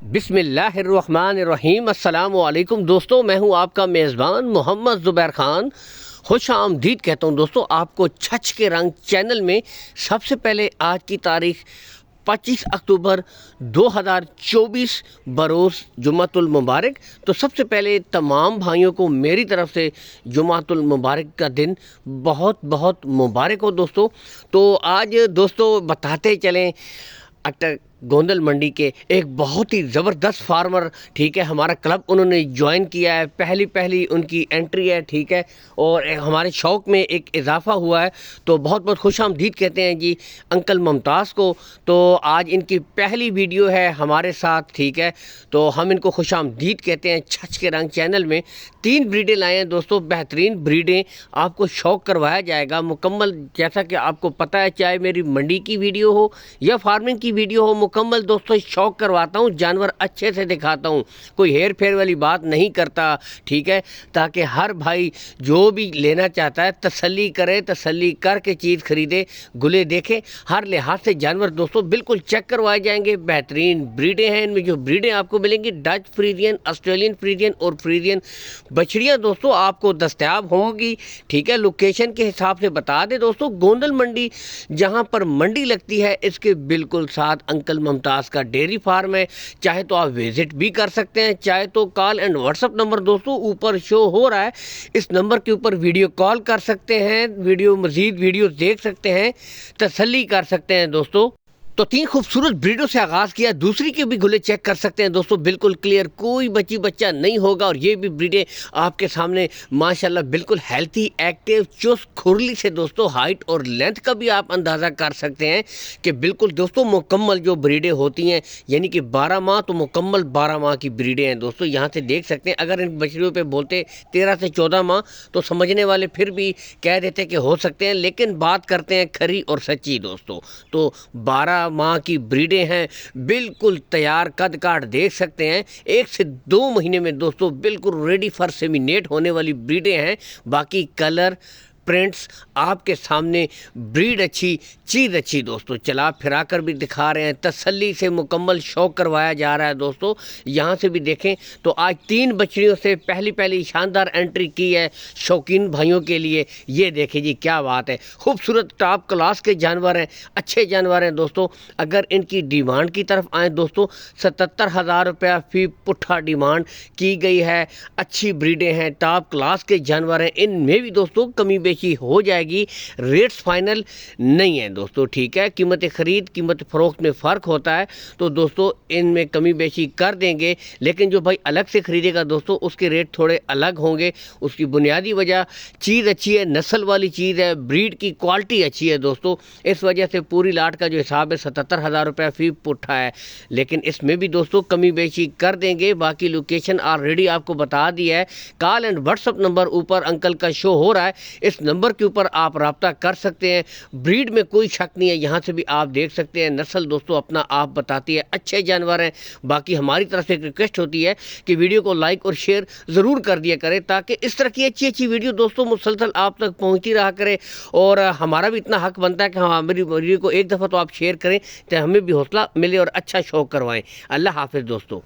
बिस्मिल्लाहिर्रहमानिर्रहीम। अस्सलाम वालेकुम दोस्तों, मैं हूं आपका मेज़बान मोहम्मद ज़ुबैर ख़ान। खुश आमदीद कहता हूं दोस्तों आपको छच के रंग चैनल में। सबसे पहले आज की तारीख़ 25 अक्टूबर 2024 बरोज़ जुमातुल मुबारक। तो सबसे पहले तमाम भाइयों को मेरी तरफ़ से जुमातुल मुबारक का दिन बहुत बहुत मुबारक हो दोस्तों। तो आज दोस्तों बताते चलें अक्टर गोंदल मंडी के एक बहुत ही ज़बरदस्त फार्मर, ठीक है, हमारा क्लब उन्होंने ज्वाइन किया है, पहली उनकी एंट्री है, ठीक है, और हमारे शौक़ में एक इजाफ़ा हुआ है। तो बहुत बहुत खुश आमदीद कहते हैं जी अंकल मुमताज़ को। तो आज इनकी पहली वीडियो है हमारे साथ, ठीक है, तो हम इनको खुश आमदीद कहते हैं। छच के रंग चैनल में 3 ब्रीडें लाए हैं दोस्तों, बेहतरीन ब्रीडें, आपको शौक़ करवाया जाएगा मुकम्मल। जैसा कि आपको पता है, चाहे मेरी मंडी की वीडियो हो या फार्मिंग की वीडियो हो, मुकम्मल दोस्तों शौक़ करवाता हूँ, जानवर अच्छे से दिखाता हूँ, कोई हेर फेर वाली बात नहीं करता, ठीक है, ताकि हर भाई जो भी लेना चाहता है तसल्ली करे, तसल्ली करके चीज़ ख़रीदे, गुले देखे। हर लिहाज से जानवर दोस्तों बिल्कुल चेक करवाए जाएंगे। बेहतरीन ब्रीडें हैं, इनमें जो ब्रीडें आपको मिलेंगी डच फ्रीजियन, ऑस्ट्रेलियन फ्रीजियन और फ्रीजियन बछड़ियाँ दोस्तों आपको दस्तयाब होंगी, ठीक है। लोकेशन के हिसाब से बता दें दोस्तों, गोंदल मंडी जहाँ पर मंडी लगती है इसके बिल्कुल साथ अंकल मुमताज़ का डेयरी फार्म है। चाहे तो आप विज़िट भी कर सकते हैं, चाहे तो कॉल एंड व्हाट्सअप नंबर दोस्तों ऊपर शो हो रहा है, इस नंबर के ऊपर वीडियो कॉल कर सकते हैं, मज़ीद वीडियो देख सकते हैं, तसल्ली कर सकते हैं दोस्तों। तो 3 खूबसूरत ब्रीडों से आगाज़ किया, दूसरी के भी गुले चेक कर सकते हैं दोस्तों, बिल्कुल क्लियर, कोई बच्चा नहीं होगा। और ये भी ब्रीडें आपके सामने माशाल्लाह बिल्कुल हेल्थी, एक्टिव, चुस्त, खुरली से दोस्तों हाइट और लेंथ का भी आप अंदाज़ा कर सकते हैं कि बिल्कुल दोस्तों मुकम्मल जो ब्रीडें होती हैं, यानी कि 12 माह, तो मुकम्मल 12 माह की ब्रीडें हैं दोस्तों। यहाँ से देख सकते हैं, अगर इन बछड़ियों पे बोलते 13 से 14 माह तो समझने वाले फिर भी कह देते कि हो सकते हैं, लेकिन बात करते हैं खरी और सच्ची दोस्तों। तो 12 माह की ब्रीडें हैं, बिल्कुल तैयार, कद काट देख सकते हैं, 1 से 2 महीने में दोस्तों बिल्कुल रेडी फॉर सेमिनेट होने वाली ब्रीडें हैं। बाकी कलर, प्रिंट्स आपके सामने, ब्रीड अच्छी, चीज़ अच्छी दोस्तों, चला फिरा कर भी दिखा रहे हैं, तसल्ली से मुकम्मल शौक़ करवाया जा रहा है दोस्तों। यहाँ से भी देखें तो आज 3 बछड़ियों से पहली शानदार एंट्री की है शौकीन भाइयों के लिए। ये देखें जी, क्या बात है, खूबसूरत टॉप क्लास के जानवर हैं, अच्छे जानवर हैं दोस्तों। अगर इनकी डिमांड की तरफ आएँ दोस्तों, 77,000 रुपया फ़ी पुट्ठा डिमांड की गई है। अच्छी ब्रीडें हैं, टॉप क्लास के जानवर हैं, इनमें भी दोस्तों कमी बेशी हो जाएगी, रेट्स फाइनल नहीं है दोस्तों, ठीक है। कीमत ख़रीद कीमत फ़रोख्त में फ़र्क होता है, तो दोस्तों इनमें कमी बेशी कर देंगे, लेकिन जो भाई अलग से ख़रीदेगा दोस्तों उसके रेट थोड़े अलग होंगे। उसकी बुनियादी वजह चीज़ अच्छी है, नस्ल वाली चीज़ है, ब्रीड की क्वालिटी अच्छी है दोस्तों, इस वजह से पूरी लाट का जो हिसाब है 77,000 रुपया फ़ी पुट्ठा है। लेकिन इसमें भी दोस्तों कमी बेशी कर देंगे। बाकी लोकेशन ऑलरेडी आपको बता दी है, कॉल एंड व्हाट्सअप नंबर ऊपर अंकल का शो हो रहा है, इस नंबर के ऊपर आप रब्ता कर सकते हैं। ब्रीड में कोई शक नहीं है, यहाँ से भी आप देख सकते हैं, नस्ल दोस्तों अपना आप बताती है, अच्छे जानवर हैं। बाकी हमारी तरफ से एक रिक्वेस्ट होती है कि वीडियो को लाइक और शेयर ज़रूर कर दिया करें, ताकि इस तरह की अच्छी वीडियो दोस्तों मुसलसल आप तक पहुँचती रहा करे। और हमारा भी इतना हक बनता है कि हम हमारी वीडियो को एक दफ़ा तो आप शेयर करें, तो हमें भी हौसला मिले और अच्छा शौक़ करवाएँ। अल्लाह हाफ़िज़ दोस्तों।